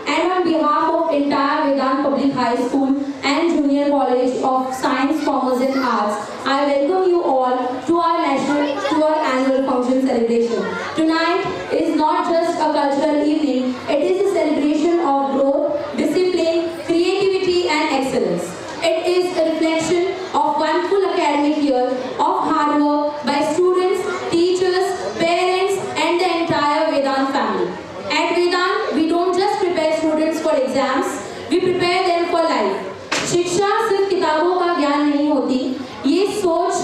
and on behalf of entire Vedant Public High School and Junior College of Science, Commerce and Arts, I welcome you all to our annual function celebration. Tonight is not just a cultural evening, it is a celebration of growth, discipline, creativity and excellence. It is a reflection of one full academic year of hard work by students, teachers, parents and the entire Vedant family. At Vedant, we don't just prepare students for exams, we prepare them for life. शिक्षा सिर्फ किताबों का ज्ञान नहीं होती, ये सोच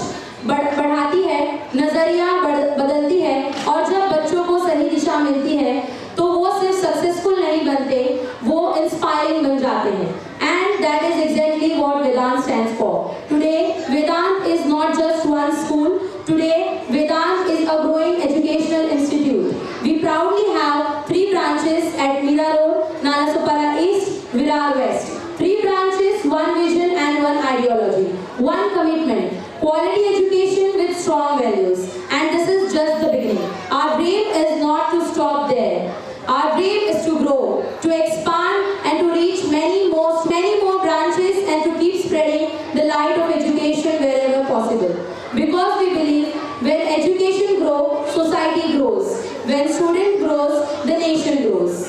बढ़ाती है, नजरिया बदलती है और जब बच्चों को सही दिशा मिलती है तो वो सिर्फ सक्सेसफुल नहीं बनते, वो इंस्पायरिंग बन जाते हैं. And that is exactly what Vedant stands for. Today, Vedant is not just one school. Today, Vedant is a growing educational institute. We proudly have 3 branches at Mira Road, Nalasopara East, Virar West. 3 branches, 1 vision and 1 ideology. 1 commitment. Quality education with strong values. And this is just the beginning. Our dream is not to stop there. Our dream is to grow, to expand and to reach many more branches and to keep spreading the light of education wherever possible. Because we believe when education grows, society grows. When student grows, the nation grows.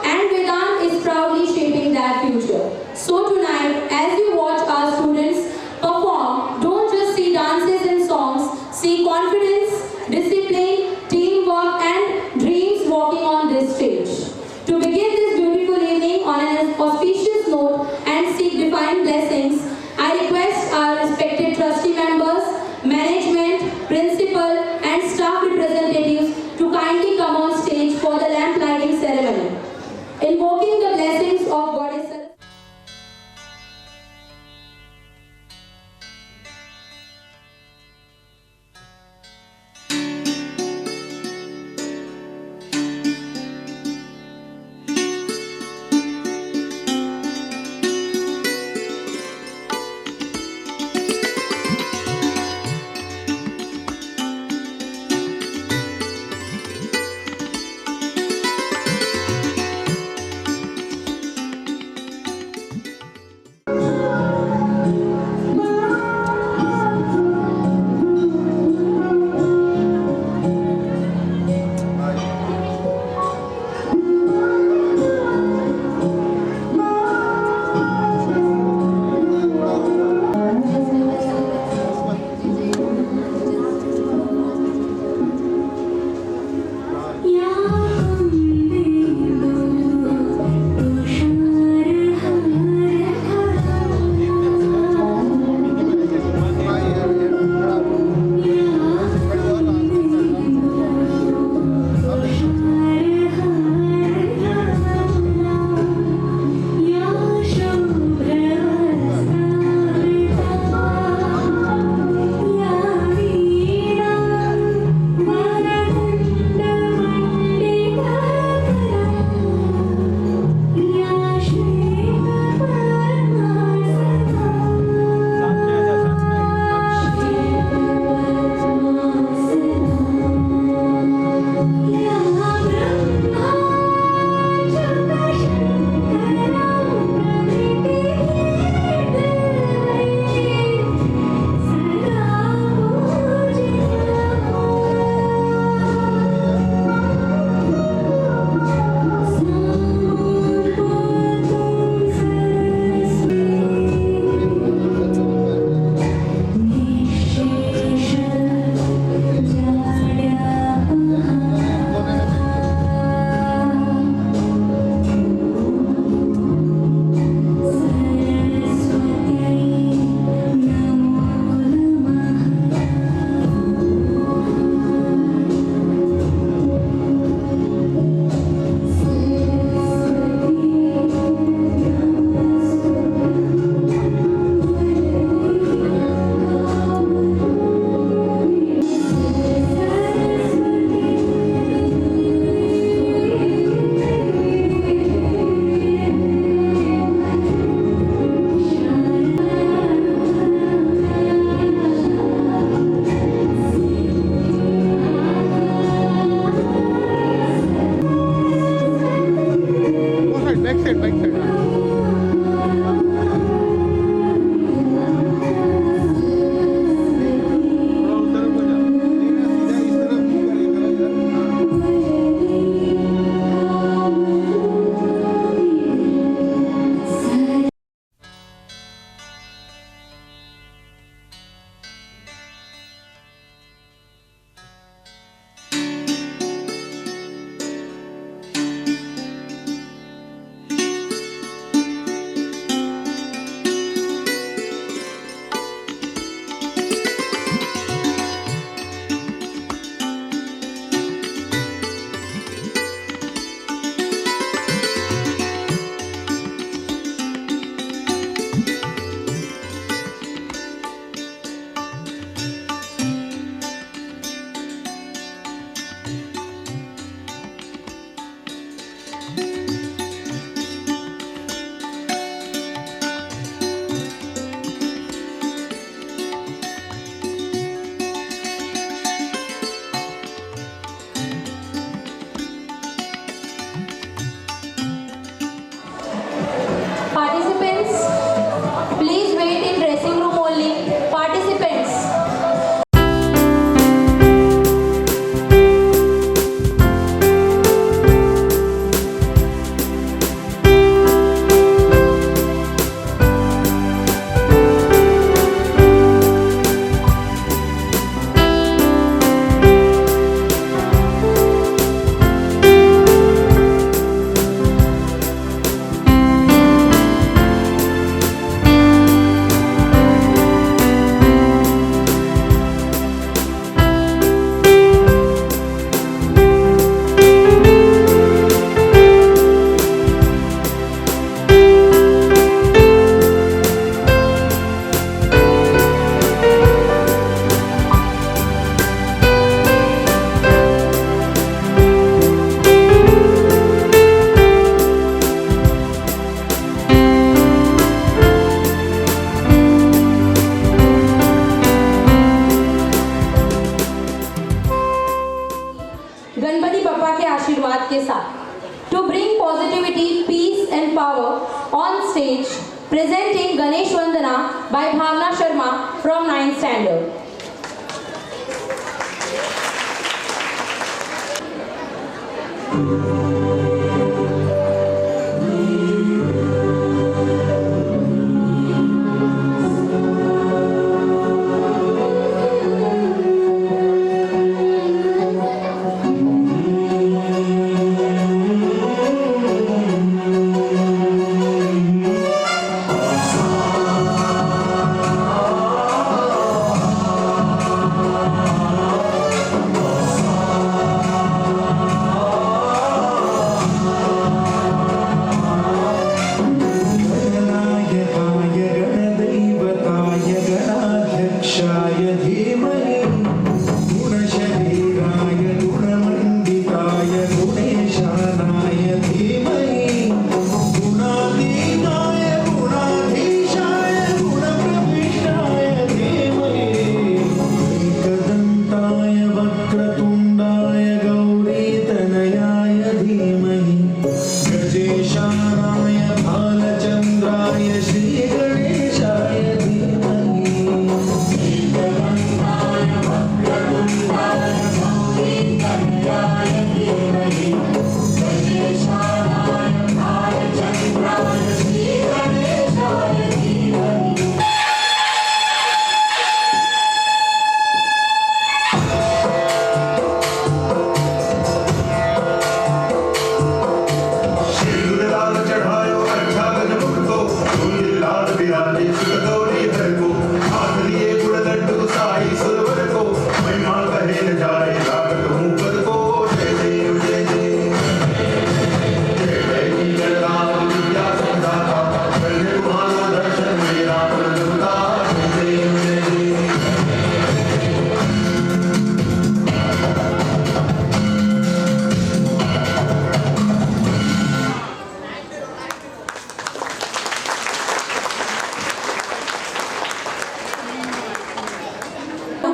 And Vedant is proudly shaping that future. So tonight, as you watch our students perform, don't just see dances and songs, see confidence, discipline, teamwork and dreams walking on this stage. To begin this beautiful evening on an auspicious note and seek divine blessings, I request our respected trustee members, management, principal and staff representatives to kindly come on stage for the lamp lighting ceremony. Invoking the blessings of Goddess Saraswati. Back side Participants, please wait in dressing room only. Participants. Ganpati Bappa के आशीर्वाद के साथ to bring positivity, peace and power on stage, presenting Ganesh Vandana by Bhavna Sharma from 9th standard.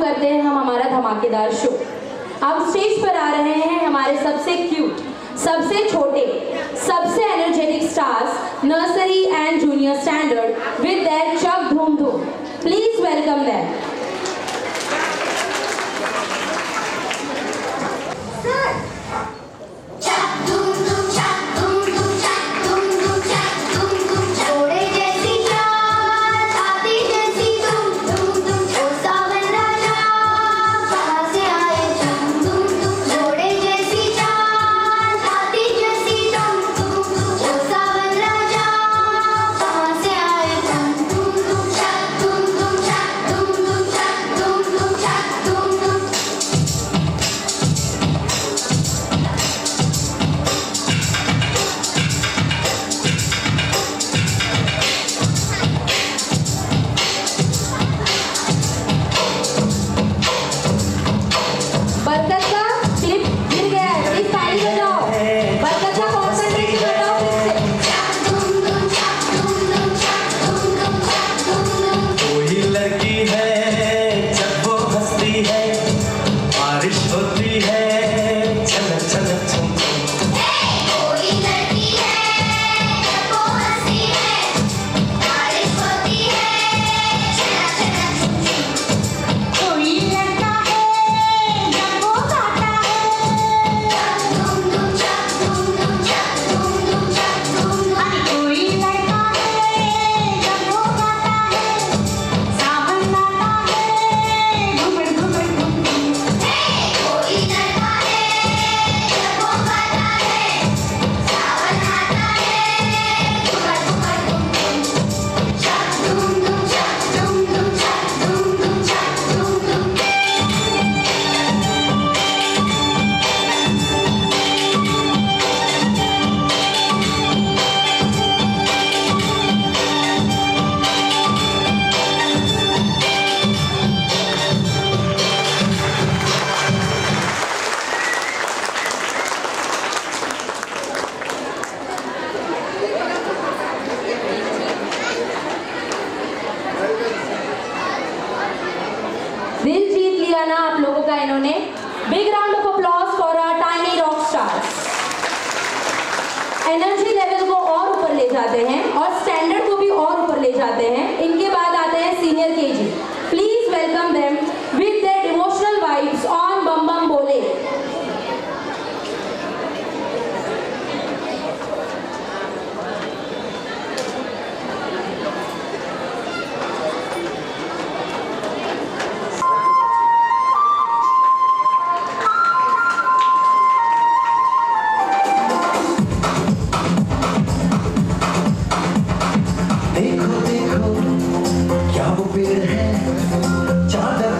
करते हैं हम हमारा धमाकेदार show. अब स्टेज पर आ रहे हैं हमारे सबसे क्यूट, सबसे छोटे, सबसे energetic stars, nursery and junior standard with their Chak Dhoom Dhoom. Please welcome them. दिल जीत लिया ना आप लोगों का इन्होंने। Big round of applause for our tiny rock stars. Energy level को और ऊपर ले जाते हैं और स्टैंडर्ड को भी और ऊपर ले जाते हैं। इनके बाद आते हैं senior KG. Please welcome them with their emotional vibes on बम बम बोले। देखो देखो क्या वो पेड़ है, चादर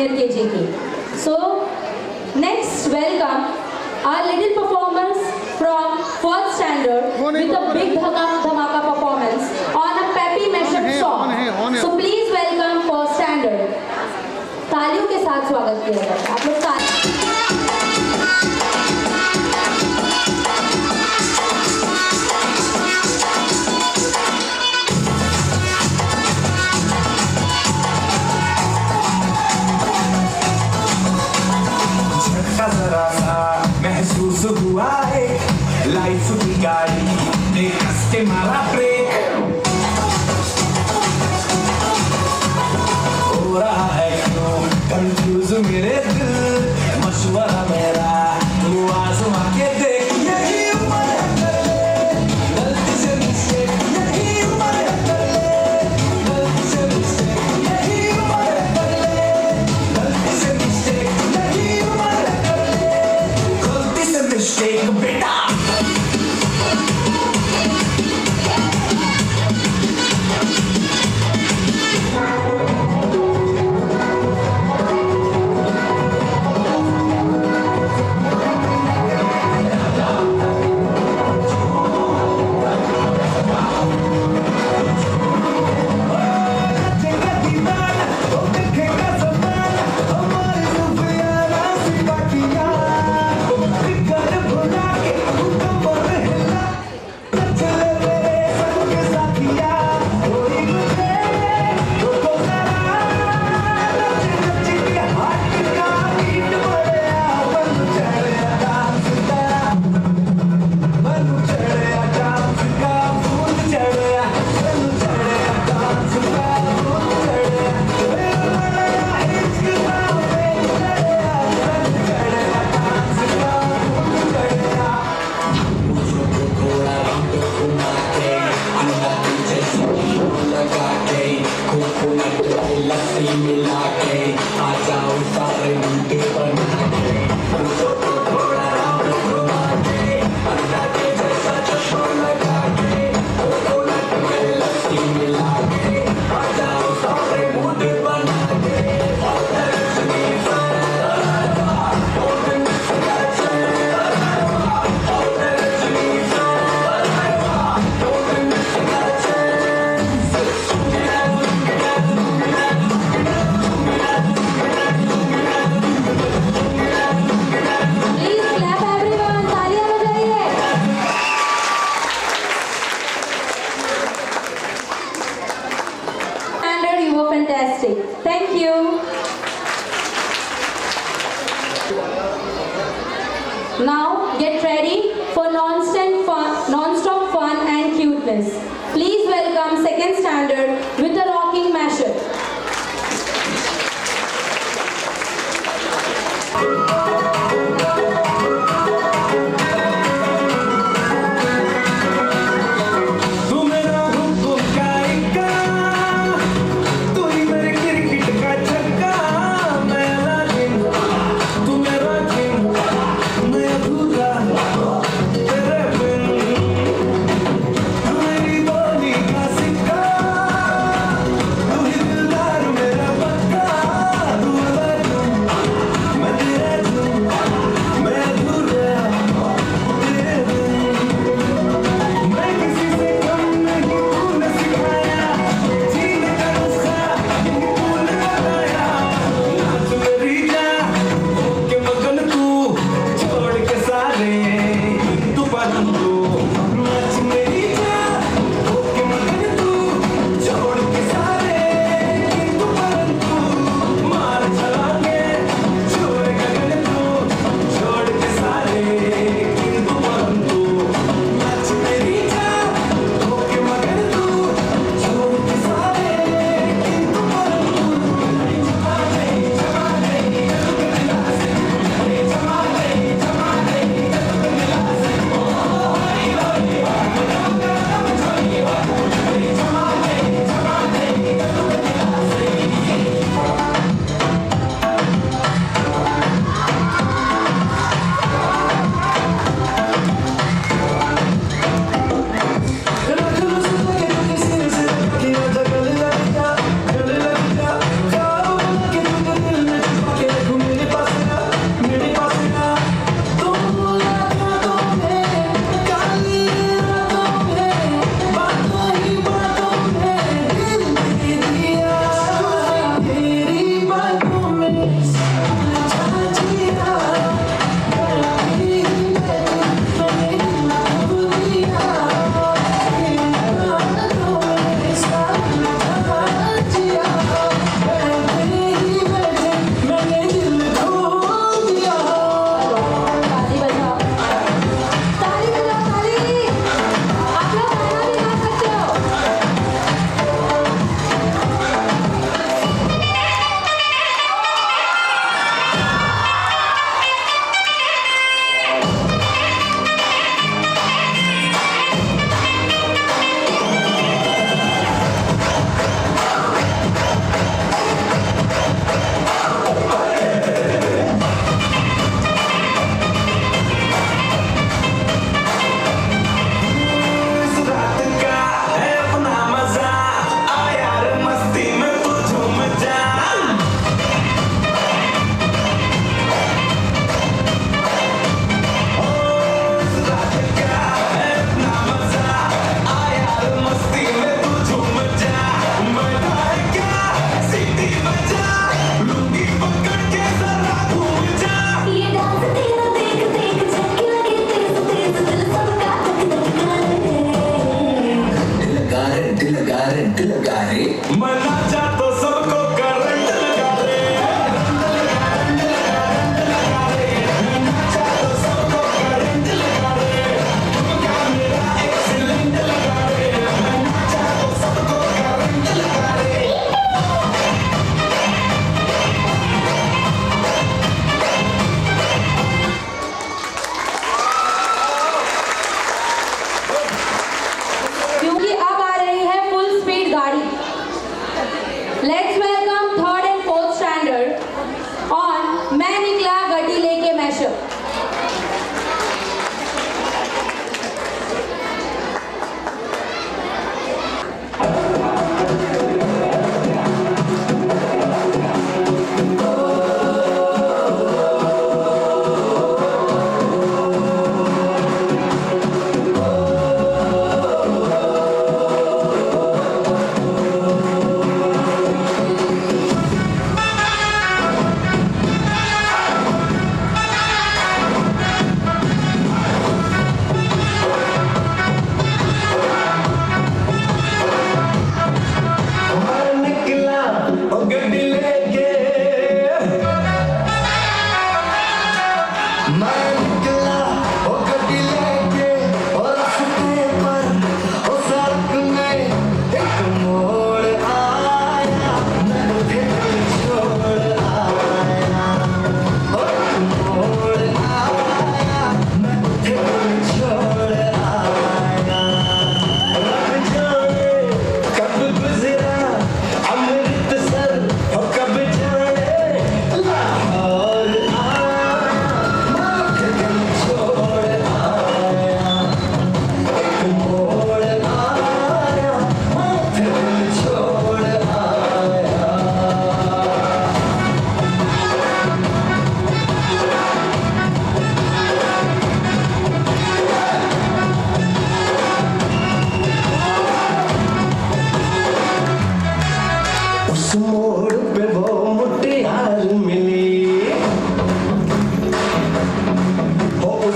Junior KJK. So, next welcome our little performers from 4th standard with a big dhamaka performance on a peppy mashup song. So please welcome 4th standard. तालियों के साथ स्वागत किया जाता है आप लोग महसूस हुआ है लाइफ की गाड़ी ने कस के मारा ब्रेक हो रहा है क्यों कंफ्यूज मेरे दिल मशवरा मेरा तू आजमा के देख यही उम्र है कर ले गलती से मिस्टेक यही उम्र है कर ले गलती से मिस्टेक यही उम्र है कर ले गलती से मिस्टेक यही उम्र है कर ले गलती से मिस्टेक बेटा Thank you. Now get ready for non-stop fun and cuteness. Please welcome 2nd standard with a rocking mashup.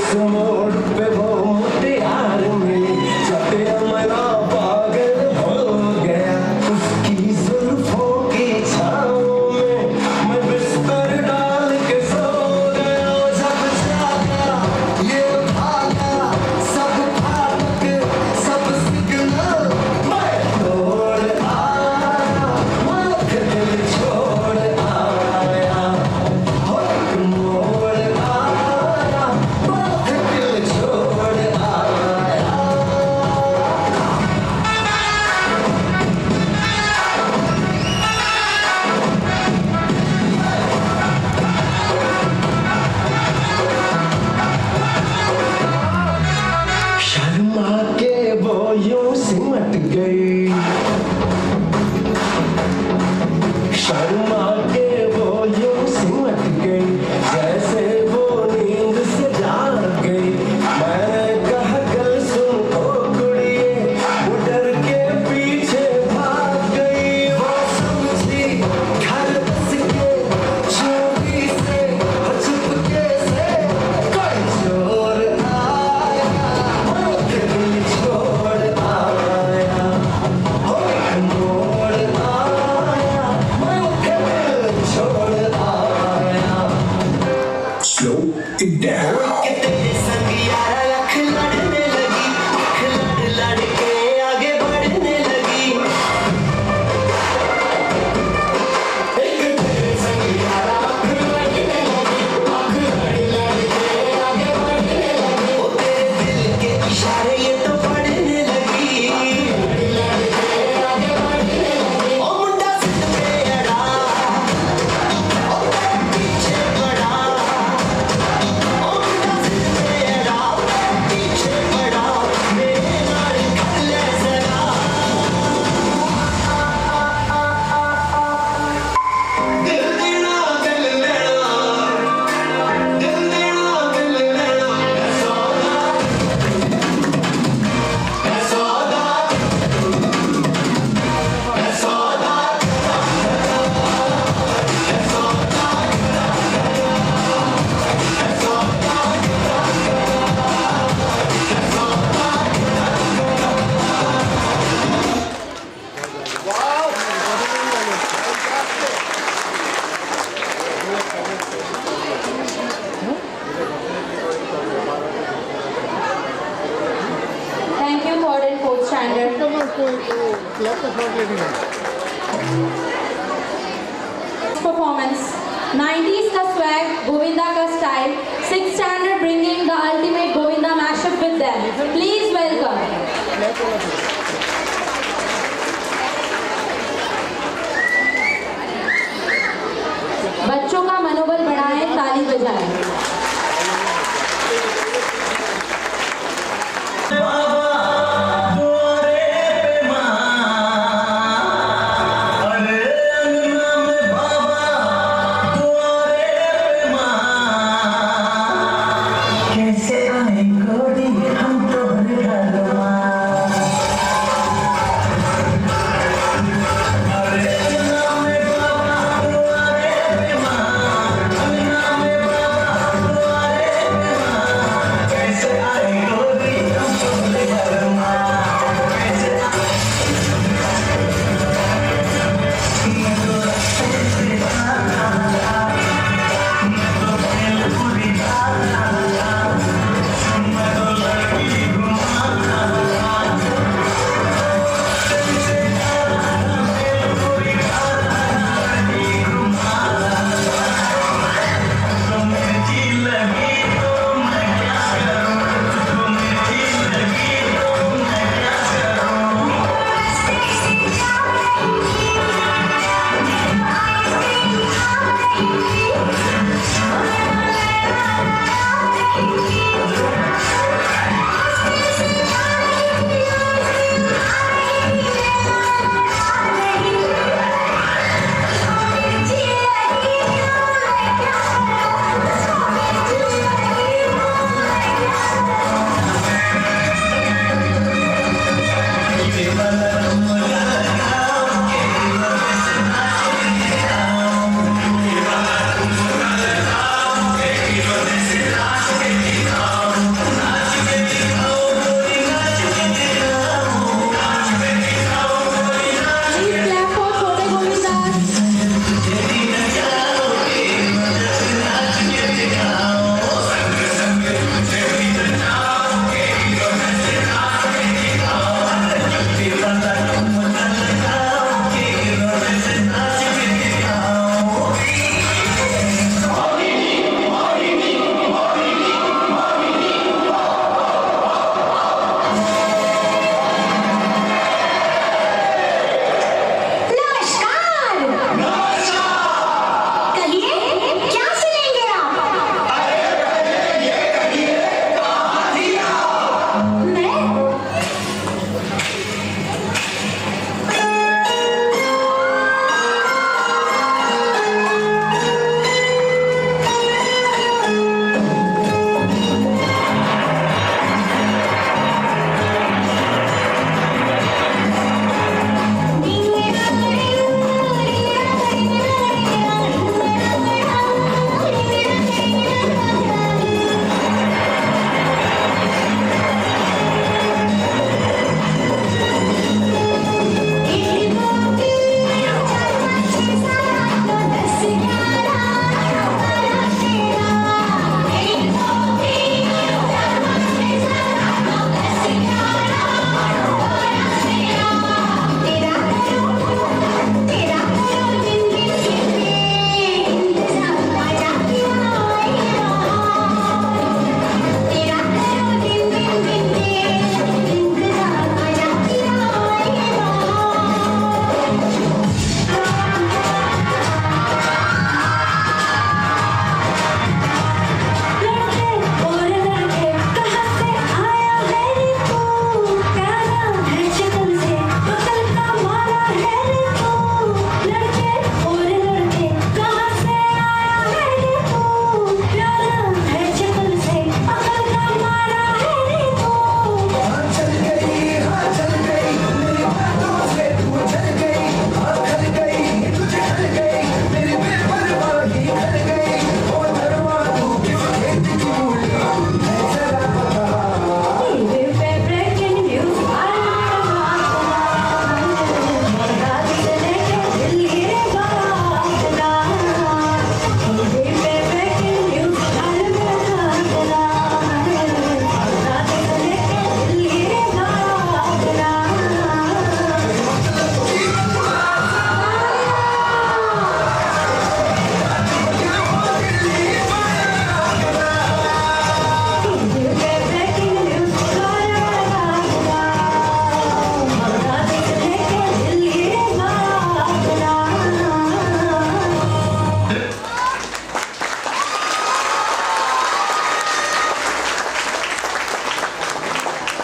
उस मोड़ पे वो मुटियार मिली, जब मेरा पागल हो गया। उसकी जुल्फों की छाँव में मैं बिस्तर डाल के सो गया। जब जागा ये भागा, सब फाटक सब सिग्नल मैं तोड़ आया, मैं दिल छोड़ आया। हो मोड़ आया, मैं दिल छोड़ आया। शर्मा के वो यूं सिमट गई, शर्मा के वो यूं सिमट गई, जैसे वो नींद से जाग गई। मैंने कहा कल सुन ओ कुड़िए, वो डर के पीछे भाग गई। वो समझी घर बस के चोरी से चुपके से कोई चोर आया, वो दिल छोड़ आया। हो मोड़ आया, मैं दिल छोड़ आया। Slow it down. कि तेरे संग यारा अख लड़ने लगी, अख लड़ लड़ के आगे बढ़ने लगी। एक तेरे संग यारा अख लड़ने लगी, अख लड़ लड़ के आगे बढ़ने लगी। ओ तेरे दिल के इशारे ये तो पढ़ने लगी, लड़ लड़ के आगे बढ़ने लगी। ओ मुंडा सिद्ध पे अड़ा, ओ तेरे पीछे पड़ा। ओ मुंडा सिद्ध पे अड़ा, पीछे पड़ा। मेरे नाल कर ले जरा, दिल देना दिल लेना, दिल देना दिल लेना। मैं सौदा, मैं सौदा, मैं सौदा, मैं सौदा। Thank you, third and fourth standard. Performance 90s का swag, Govinda का style, 6th standard bringing the ultimate Govinda mashup with them. Please welcome. बच्चों का मनोबल बढ़ाएं, ताली बजाएं।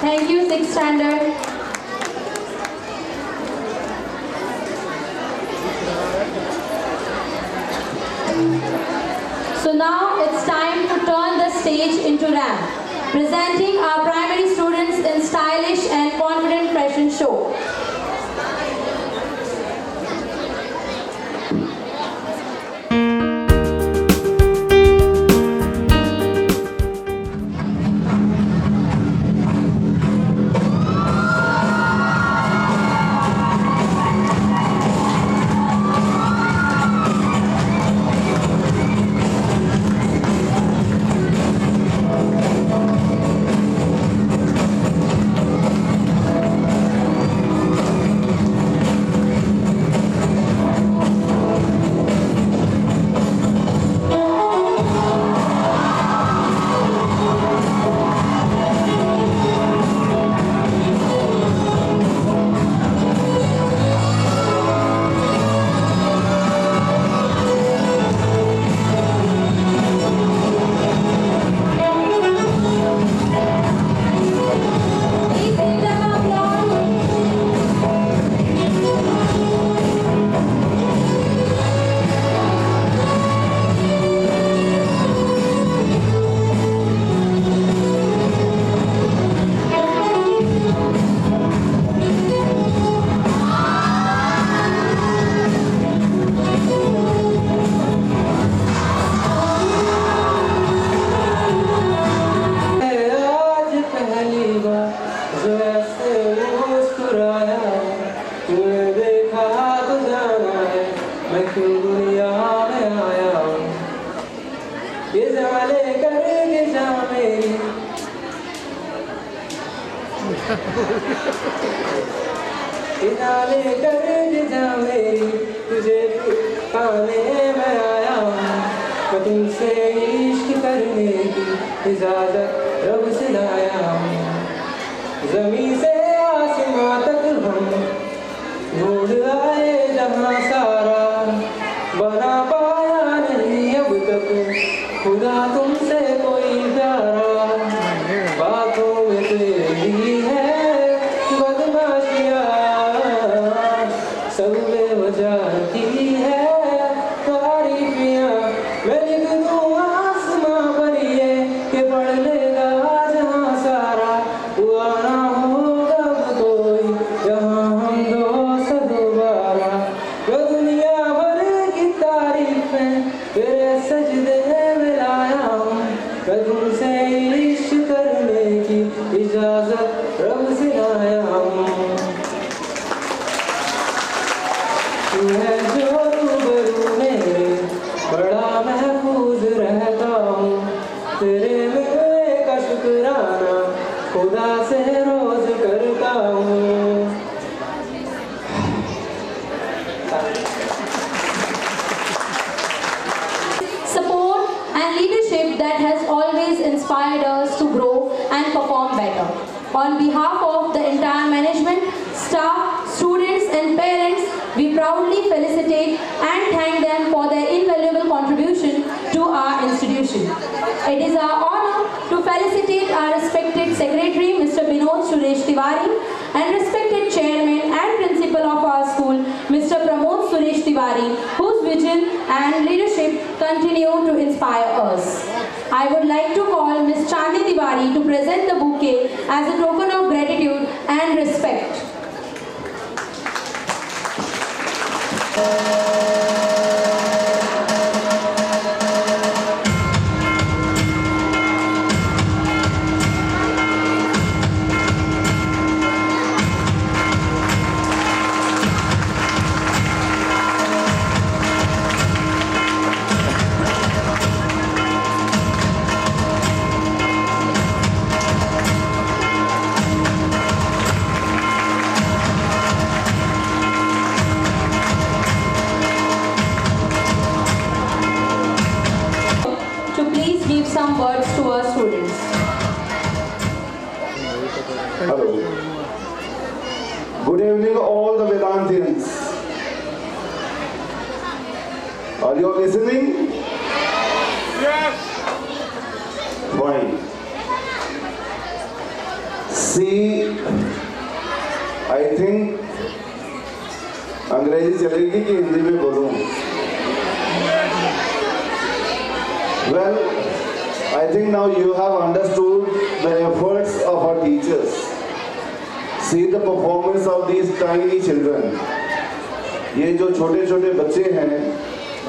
Thank you, 6th standard. So now it's time to turn the stage into ramp, presenting our primary students in stylish and confident fashion show. तुझे पाने में आया मैं तुमसे इश्क करने की इजाजत रब से लाया ज़मीन से आसमां तक हम ढूंढ आए जहां सारा बना पाया नहीं अब तक खुदा तुमसे कोई प्यारा बातों में तेरी है बदमाशियाँ सब बेवजह की है तारीफियाँ मैं लिख दूँ आसमां पर ये कि पढ़ लेगा जहाँ सारा हुआ ना होगा कोई यहाँ हम दो दोबारा वो दुनिया भर की तारीफें तेरे सजदे में लाया हूँ मैं तुमसे इश्क करने की इजाजत रब से लाया हूँ तू है जो रूबरू मेरे बड़ा महफूज रहता हूँ तेरे मिलने का शुक्राना खुदा से रोज करता हूँ Support and leadership that has always inspired us to grow and perform better. On behalf of the entire management, staff, students and parents, we proudly felicitate and thank them for their invaluable contribution to our institution. It is our honor to felicitate our respected Secretary, Mr. Binod Suresh Tiwari, and respected Chairman and Principal of our school, Mr. Pramod Suresh Tiwari, whose vision and leadership continue to inspire us. I would like to call Ms. Chandni Tiwari to present the bouquet as a token of gratitude and respect. Some words to our students. Hello. Good evening all the Vedantians. Are you all listening? Yes. Fine. See, I think अंग्रेजी चलेगी कि हिंदी में बोलूं? Well, I think now you have understood the efforts of our teachers. See the performance of these tiny children. ये जो छोटे छोटे बच्चे हैं,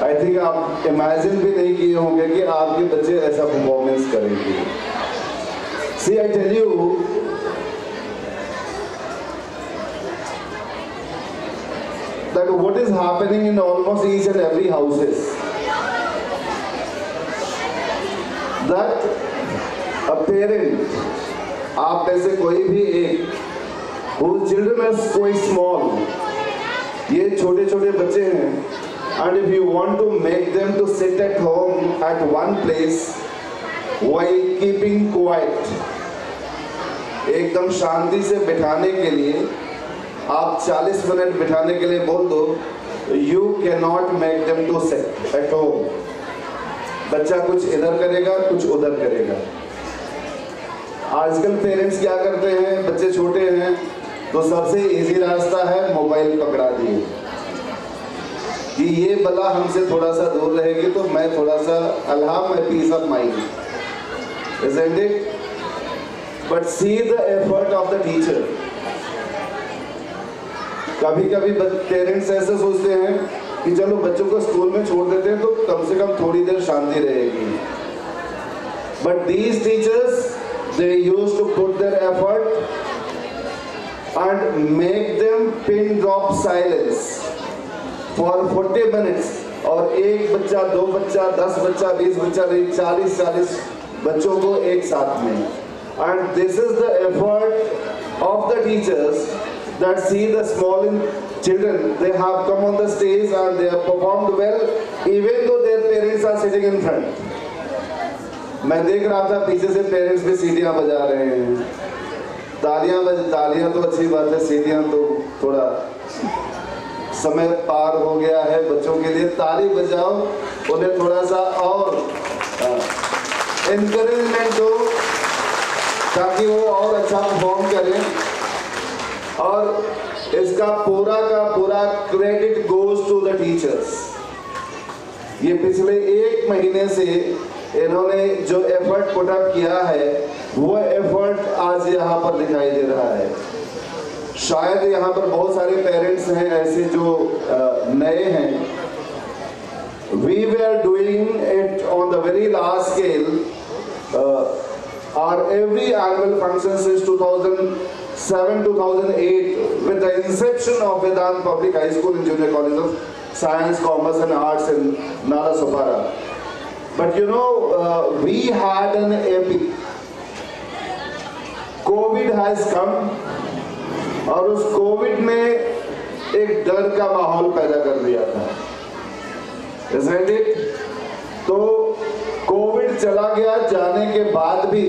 I think आप imagine भी नहीं किए होंगे कि आपके बच्चे ऐसा performance करेंगे. See, I tell you, that what is happening in almost each and every houses, that a parent, आप में से कोई भी एक, whose children are quite small, ये छोटे छोटे बच्चे हैं, and if you want to make them to sit at home at one place while keeping quiet, एकदम शांति से बिठाने के लिए आप 40 मिनट बिठाने के लिए बोल दो, you cannot make them to sit at home. बच्चा कुछ इधर करेगा, कुछ उधर करेगा. आजकल पेरेंट्स क्या करते हैं, बच्चे छोटे हैं तो सबसे इजी रास्ता है मोबाइल पकड़ा दिए कि ये बला हमसे थोड़ा सा दूर रहेगी तो मैं थोड़ा सा I'll have my peace of mind, isn't it? But see the effort of the teacher. कभी कभी पेरेंट्स ऐसे सोचते हैं कि चलो बच्चों को स्कूल में छोड़ देते हैं तो कम से कम थोड़ी देर शांति रहेगी. But these teachers, they used to put their effort and make them pin drop silence for 40 minutes. और एक बच्चा, दो बच्चा, 10 बच्चा, 20 बच्चा, 40 बच्चों को एक साथ में. And this is the effort of the teachers that see the small children, they have come on the stage and they have performed well even though their parents are sitting in front. मैं देख रहा था पीछे से parents भी सीटियां बजा रहे हैं. तालियां तो अच्छी बात है, सीटियां तो थोड़ा समय पार हो गया है बच्चों के लिए. ताली बजाओ, उन्हें थोड़ा सा और एनकरेजमेंट दो ताकि वो और अच्छा परफॉर्म करें. और इसका पूरा का पूरा credit goes to the teachers. ये पिछले 1 महीने से इन्होंने जो एफर्ट पुट अप किया है वो एफर्ट आज यहाँ पर दिखाई दे रहा है. शायद यहाँ पर बहुत सारे पेरेंट्स हैं ऐसे जो नए हैं. We were doing it on the very large scale. Our every annual function since 2007-2008 with the inception of Vedant Public High School and Junior College of Science, Commerce and Arts in Nalasopara. But you know, we had an epic. COVID has come और उस Covid ने एक डर का माहौल पैदा कर दिया था, isn't it? तो कोविड चला गया, जाने के बाद भी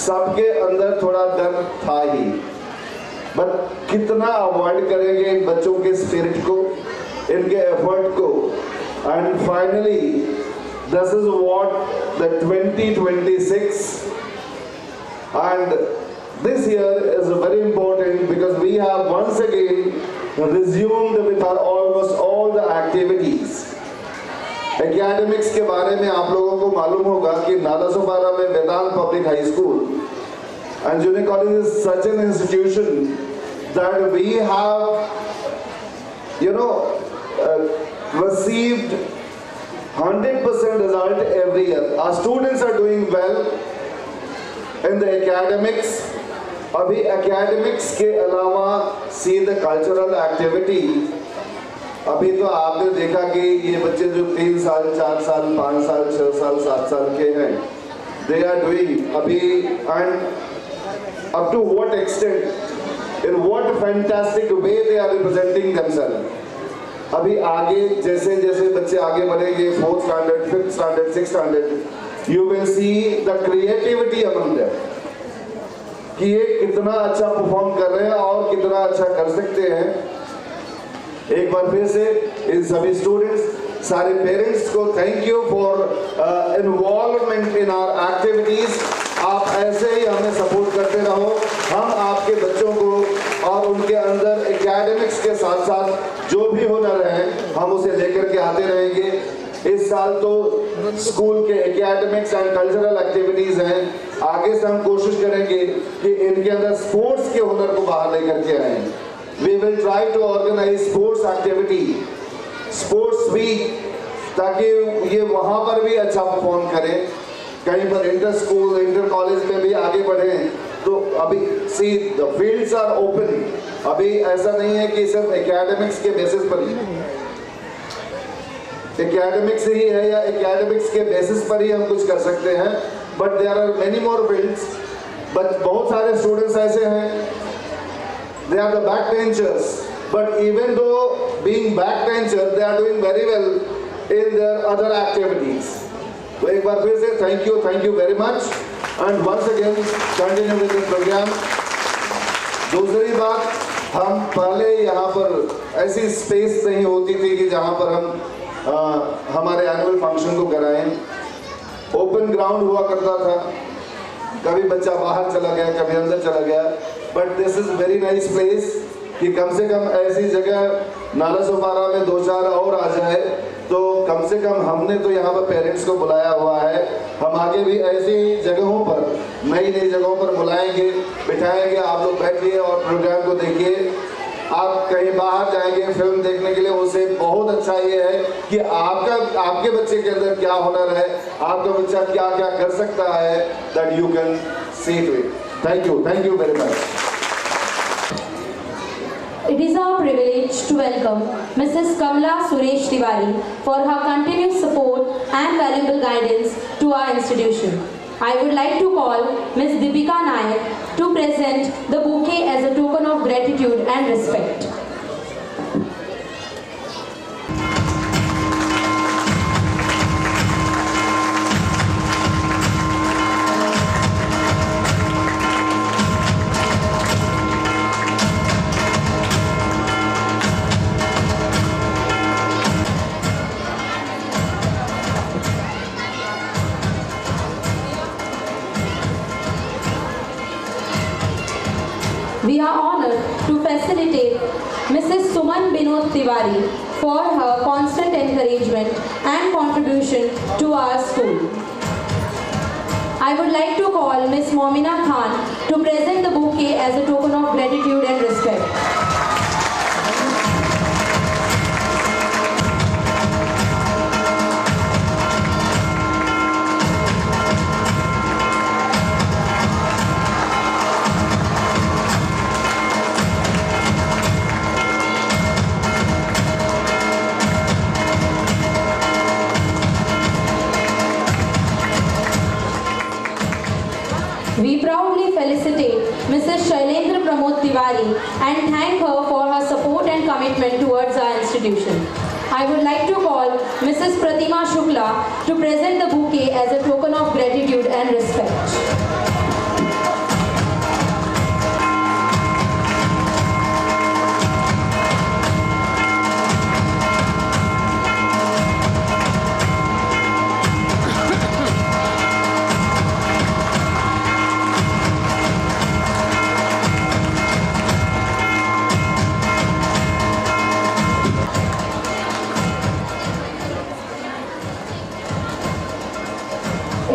सबके अंदर थोड़ा डर था ही. बट कितना अवॉइड करेंगे इन बच्चों के स्पिरिट को, इनके एफर्ट को. And finally this is what the 2026 and this year is very important because we have once again resumed with our almost all the activities. Academics के बारे में आप लोगों को मालूम होगा कि नालासोपारा में Vedant public high school and junior college is such an institution that we have received 100% result every year. Our students are doing well in the academics. अभी academics के अलावा see the cultural activity. अभी तो आपने देखा कि ये बच्चे जो 3 साल, 4 साल, 5 साल, 6 साल, 7 साल के हैं, they are doing अभी, and up to what extent, in what fantastic way they are representing themselves. अभी आगे जैसे जैसे बच्चे आगे बढ़ेंगे 4th standard, 5th standard, 6th standard, you will see the creativity among them. कि ये कितना अच्छा परफॉर्म कर रहे हैं और कितना अच्छा कर सकते हैं. एक बार फिर से इन सभी स्टूडेंट्स, सारे पेरेंट्स को thank you for involvement in our activities. आप ऐसे ही हमें सपोर्ट करते रहो. इस साल तो स्कूल के एकेडमिक्स एंड कल्चरल एक्टिविटीज हैं, आगे से हम कोशिश करेंगे कि इनके अंदर स्पोर्ट्स के हुनर को बाहर लेकर के आए। We will try to organise sports activity, sports week, ताकि ये वहाँ पर भी अच्छा परफॉर्म करें, कहीं पर इंटर स्कूल इंटर कॉलेज में भी आगे बढ़ें। तो अभी see the fields are open, अभी ऐसा नहीं है कि सिर्फ एकेडमिक्स के बेसिस पर ही एकेडमिक्स ही है या एकेडमिक्स के बेसिस पर ही हम कुछ कर सकते हैं, but there are many more fields. But बहुत सारे स्टूडेंट्स ऐसे हैं, they are the back benchers, but even though being back bencher they are doing very well in their other activities. तो एक बार फिर से thank you very much and once again continue with the programme. दूसरी बात, हम पहले यहाँ पर ऐसी स्पेस नहीं होती थी कि जहाँ पर हम हमारे एनुअल फंक्शन को कराएं। ओपन ग्राउंड हुआ करता था, कभी बच्चा बाहर चला गया, कभी अंदर चला गया, but this is very nice place कि कम से कम ऐसी जगह नालासोपारा में 2-4 और आ जाए। तो कम से कम हमने तो यहाँ पर पेरेंट्स को बुलाया हुआ है, हम आगे भी ऐसी जगहों पर, नई जगहों पर बुलाएंगे, बिठाएंगे, आप लोग बैठिए और प्रोग्राम को देखिए। आप कहीं बाहर जाएंगे फिल्म देखने के लिए, उससे बहुत अच्छा ये है कि आपके बच्चे के अंदर क्या हुनर है, आपका बच्चा क्या क्या कर सकता है, that you can see to it. Thank you very much. It is our privilege to welcome Mrs. Kamla Suresh Tiwari for her continued support and valuable guidance to our institution. I would like to call Ms. Deepika Nayak to present the bouquet as a token of gratitude and respect. We are honored to facilitate Mrs. Suman Binod Tiwari for her constant encouragement and contribution to our school. I would like to call Ms. Momina Khan to present the bouquet as a token of gratitude and respect. We proudly felicitate Mrs. Shailendra Pramod Tiwari and thank her for her support and commitment towards our institution. I would like to call Mrs. Pratima Shukla to present the bouquet as a token of gratitude and respect.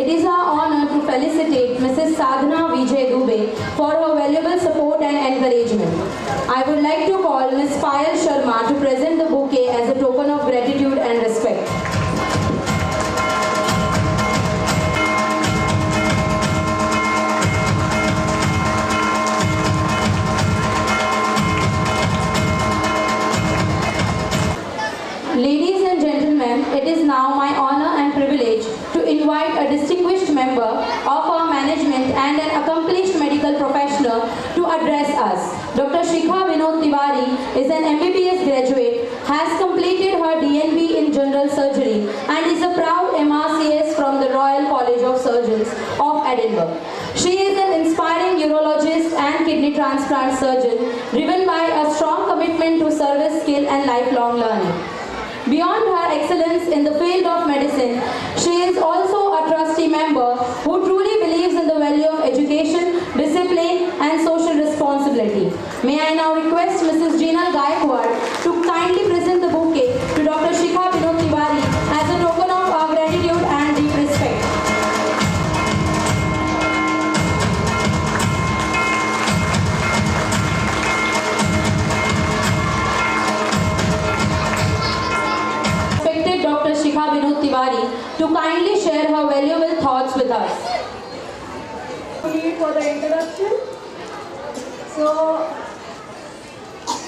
It is our honor to felicitate Mrs. Sadhana Vijay Dubey for her valuable support and encouragement. I would like to call Ms. Payal Sharma to present the bouquet as a token of gratitude and respect. Ladies and gentlemen, it is now my honor and privilege to invite a distinguished member of our management and an accomplished medical professional to address us. Dr. Shikha Vinod Tiwari is an MBBS graduate, has completed her DNB in General Surgery and is a proud MRCS from the Royal College of Surgeons of Edinburgh. She is an inspiring urologist and kidney transplant surgeon driven by a strong commitment to service skill and lifelong learning. Beyond her excellence in the field of medicine, she is also a trustee member who truly believes in the value of education, discipline and social responsibility. May I now request Mrs. Jeenal Gaikwad to kindly present the bouquet to Dr. Shikha Vinod Tiwari as a token of kindly share her valuable thoughts with us. For the introduction. So,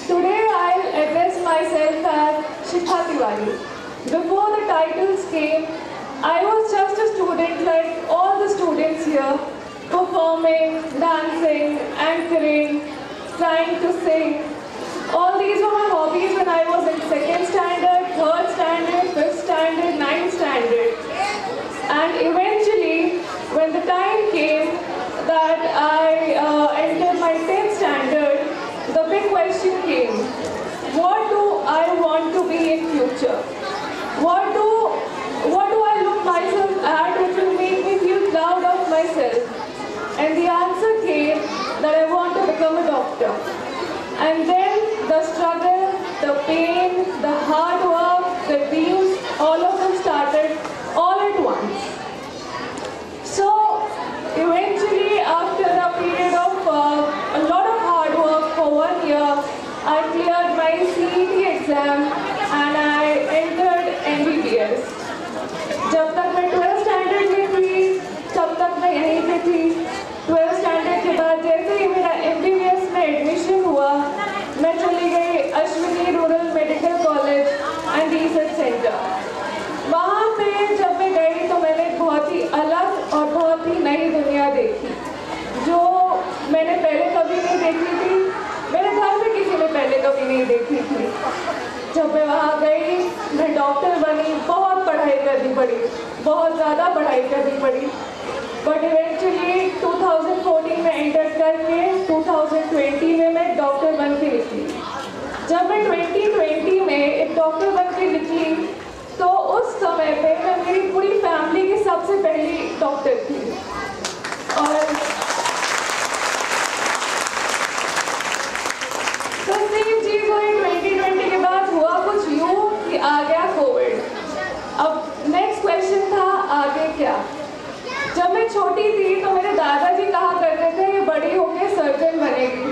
today I'll address myself as Shikha Tiwari. Before the titles came, I was just a student like all the students here, performing, dancing, anchoring, trying to sing. All these were my hobbies when I was in 2nd standard, 3rd standard, 5th standard, 9th standard. And eventually, when the time came that I entered my 10th standard, the big question came, what do I want to be in future? What do I look myself at which will make me feel proud of myself? And the answer came that I want to become a doctor. And then the struggle, the pain, the hard work, the dreams, all of them started all at once. So eventually, after a period of a lot of hard work for 1 year, I cleared my CET exam and I entered MBBS. जब तक मैं 12th standard में थी, तब तक मैं यहीं पे थी। 12th स्टैंडर्ड के बाद जैसे ही मेरा MBBS में एडमिशन हुआ, मैं चली गई Ashwini rural medical college and research centre. वहाँ पे जब मैं गई तो मैंने बहुत ही अलग और बहुत ही नई दुनिया देखी, जो मैंने पहले कभी नहीं देखी थी। मेरे घर में किसी ने पहले कभी नहीं देखी थी। जब मैं वहाँ गई, मैं डॉक्टर बनी, बहुत पढ़ाई करनी पड़ी, बहुत ज़्यादा पढ़ाई करनी पड़ी। बट इवेंचुअली 2014 में एंटर करके 2020 में मैं डॉक्टर बन के निकली। जब मैं 2020 में एक डॉक्टर बन के निकली, तो उस समय पे मैं मेरी पूरी फैमिली की सबसे पहली डॉक्टर थी। और तो सेम चीज़ हुई 2020 के बाद। हुआ कुछ यूँ कि आ गया कोविड। अब नेक्स्ट क्वेश्चन था आगे क्या। जब मैं छोटी थी तो मेरे दादाजी कहा करते थे ये बड़ी होके सर्जन बनेगी,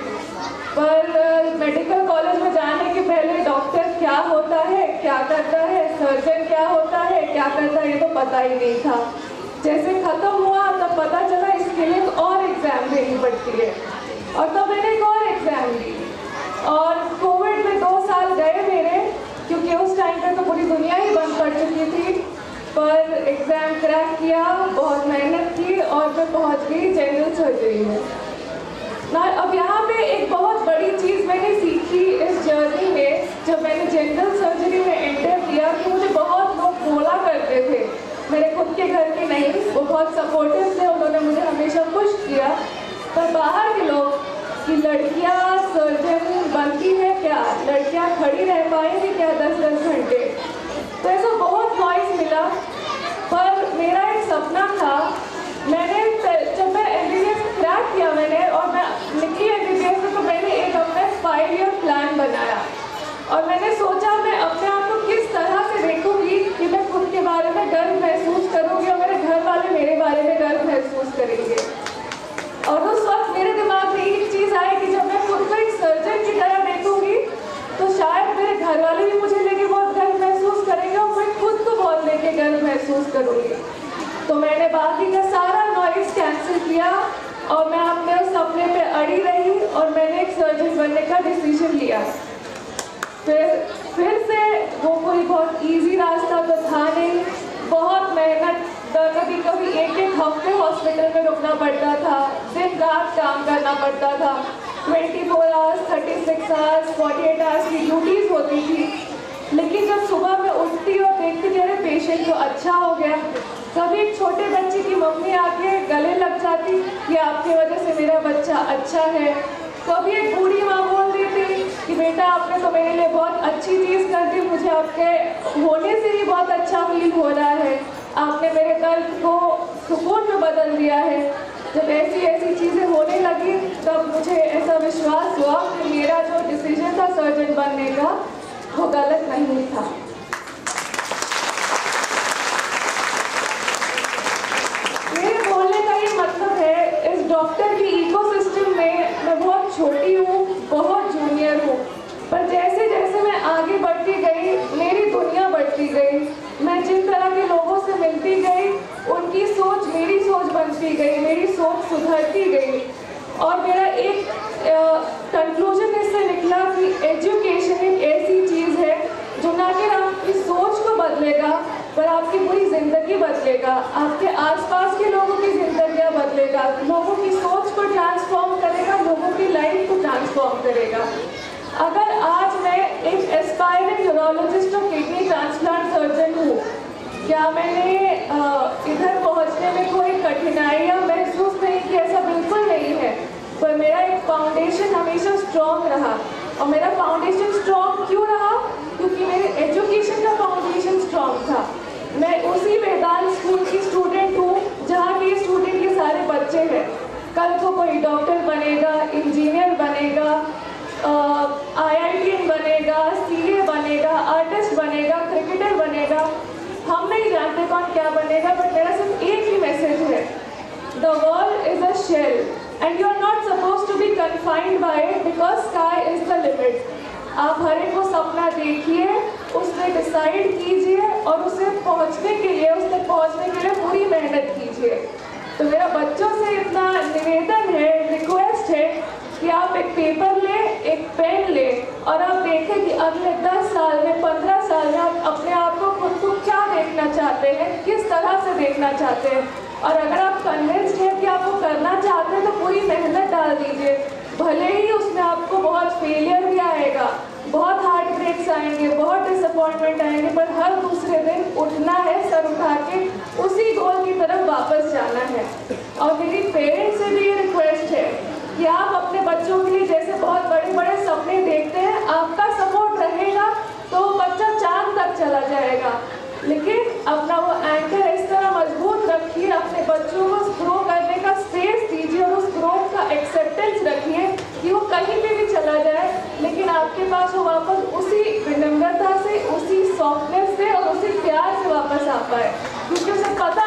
पर मेडिकल कॉलेज में जाने के पहले डॉक्टर क्या होता है, क्या करता है, सर्जन क्या होता है, क्या करता है, ये तो पता ही नहीं था। जैसे ख़त्म हुआ तब पता चला इसके लिए एक और एग्ज़ाम देनी पड़ती है, और तब मैंने एक और एग्ज़ाम दी। और कोविड में 2 साल गए मेरे, क्योंकि उस टाइम पे तो पूरी दुनिया ही बंद पड़ चुकी थी। पर एग्ज़ाम क्रैक किया, बहुत मेहनत की और मैं पहुंच गई जनरल सर्जरी में ना। अब यहाँ पे एक बहुत बड़ी चीज़ मैंने सीखी इस जर्नी में, जब मैंने जनरल सर्जरी में एंटर किया, कि मुझे बहुत लोग बोला करते थे, मेरे खुद के घर के नहीं, वो बहुत सपोर्टिव थे, उन्होंने मुझे हमेशा पुश किया। पर बाहर के लोग कि लड़कियाँ सर्जन बनती है क्या, लड़कियाँ खड़ी रह पाएंगी क्या 10-10 घंटे, तो ऐसा बहुत वॉइस मिला। पर मेरा एक सपना था, मैंने जब मैं MBBS क्रैक किया मैंने और मैं निकली MBBS में, तो मैंने एक अपना 5 ईयर प्लान बनाया और मैंने सोचा मैं अपने आप को किस तरह से देखूंगी कि मैं खुद के बारे में गर्व महसूस करूंगी और मेरे घर वाले मेरे बारे में गर्व महसूस करेंगे। और उस वक्त मेरे दिमाग में एक चीज़ आई कि जब मैं खुद को एक सर्जन की तरह देखूंगी तो शायद मेरे घर वाले भी मुझे लेके बहुत गर्व महसूस करेंगे और मैं खुद को बहुत लेके गर्व महसूस करूंगी। तो मैंने बाकी का सारा नॉइस कैंसिल किया और मैं अपने उस सपने पे अड़ी रही और मैंने एक सर्जन बनने का डिसीजन लिया। फिर से वो कोई बहुत इजी रास्ता तो था नहीं, बहुत मेहनत, कभी कभी 1-1 हफ्ते हॉस्पिटल में रुकना पड़ता था, दिन रात काम करना पड़ता था, 24 आवर्स, 36 आवर्स, 48 आवर्स की ड्यूटीज़ होती थी। लेकिन जब सुबह में उठती और देखती कि अरे पेशेंट तो अच्छा हो गया, कभी एक छोटे बच्चे की मम्मी आके गले लग जाती कि आपकी वजह से मेरा बच्चा अच्छा है, कभी एक बूढ़ी माँ बोल देती कि बेटा आपने तो मेरे लिए बहुत अच्छी चीज़ कर दी, मुझे आपके होने से ही बहुत अच्छा फील हो रहा है, आपने मेरे दर्द को सुकून में बदल दिया है। जब ऐसी चीज़ें होने लगी तब मुझे ऐसा विश्वास हुआ कि मेरा जो डिसीजन था सर्जन बनने का वो गलत नहीं था। मेरे बोलने का ये मतलब है, इस डॉक्टर की इकोसिस्टम में मैं बहुत छोटी हूँ, बहुत जूनियर हूँ, पर जैसे जैसे मैं आगे बढ़ती गई मेरी दुनिया बढ़ती गई। मैं जिन तरह के लोगों से मिलती गई एक कंक्लूजन इससे निकला कि एजुकेशन एक ऐसी चीज़ है जो ना कि आपकी सोच को बदलेगा पर आपकी पूरी ज़िंदगी बदलेगा, आपके आसपास के लोगों की ज़िंदगियाँ बदलेगा, लोगों की सोच को ट्रांसफॉर्म करेगा, लोगों की लाइफ को ट्रांसफॉर्म करेगा। अगर आज मैं एक एस्पायरिंग यूरोलॉजिस्ट और किडनी ट्रांसप्लांट सर्जन हूँ, क्या मैंने इधर पहुँचने में कोई कठिनाइयाँ महसूस नहीं की? ऐसा बिल्कुल नहीं है, पर मेरा एक फाउंडेशन हमेशा स्ट्रॉन्ग रहा। और मेरा फाउंडेशन स्ट्रॉन्ग क्यों रहा? क्योंकि मेरे एजुकेशन का फाउंडेशन स्ट्रॉन्ग था। मैं उसी वेदांत स्कूल की स्टूडेंट हूँ जहाँ के स्टूडेंट के सारे बच्चे हैं। कल को कोई डॉक्टर बनेगा, इंजीनियर बनेगा, IITian बनेगा, CA बनेगा, आर्टिस्ट बनेगा, क्रिकेटर बनेगा, हम नहीं जानते कौन क्या बनेगा, बट मेरा सिर्फ एक ही मैसेज है, the world is a shell and you are not suppose to be confined by it because sky is the limit. आप हर एक को सपना देखिए, उसमें डिसाइड कीजिए और उसे पहुंचने के लिए, उस तक पहुंचने के लिए पूरी मेहनत कीजिए। तो मेरा बच्चों से इतना निवेदन है, रिक्वेस्ट है कि आप एक पेपर लें, एक पेन लें और आप देखें कि अगले 10 साल में, 15 साल में आप अपने आप को, खुद को क्या देखना चाहते हैं, किस तरह से देखना चाहते हैं। और अगर आप कन्विंस्ड हैं कि आप वो करना चाहते हैं तो पूरी मेहनत डाल दीजिए। भले ही उसमें आपको बहुत फेलियर भी आएगा, बहुत हार्ट ब्रेक्स आएंगे, बहुत डिसअपॉइंटमेंट आएंगे, पर हर दूसरे दिन उठना है, सर उठा के उसी गोल की तरफ वापस जाना है। और मेरी पेरेंट्स से भी ये रिक्वेस्ट है कि आप अपने बच्चों के लिए जैसे बहुत बड़े बड़े सपने देखते हैं, आपका सपोर्ट रहेगा तो बच्चा चांद तक चला जाएगा, लेकिन अपना वो एंकर इस तरह मजबूत रखिए, अपने बच्चों को ग्रो करने का स्पेस दीजिए और उस ग्रोथ का एक्सेप्टेंस रखिए कि वो कहीं भी चला जाए, लेकिन आपके पास वो वापस उसी विनम्रता से, उसी सॉफ्टनेस से और उसी प्यार से वापस आ पाए, क्योंकि उसे पता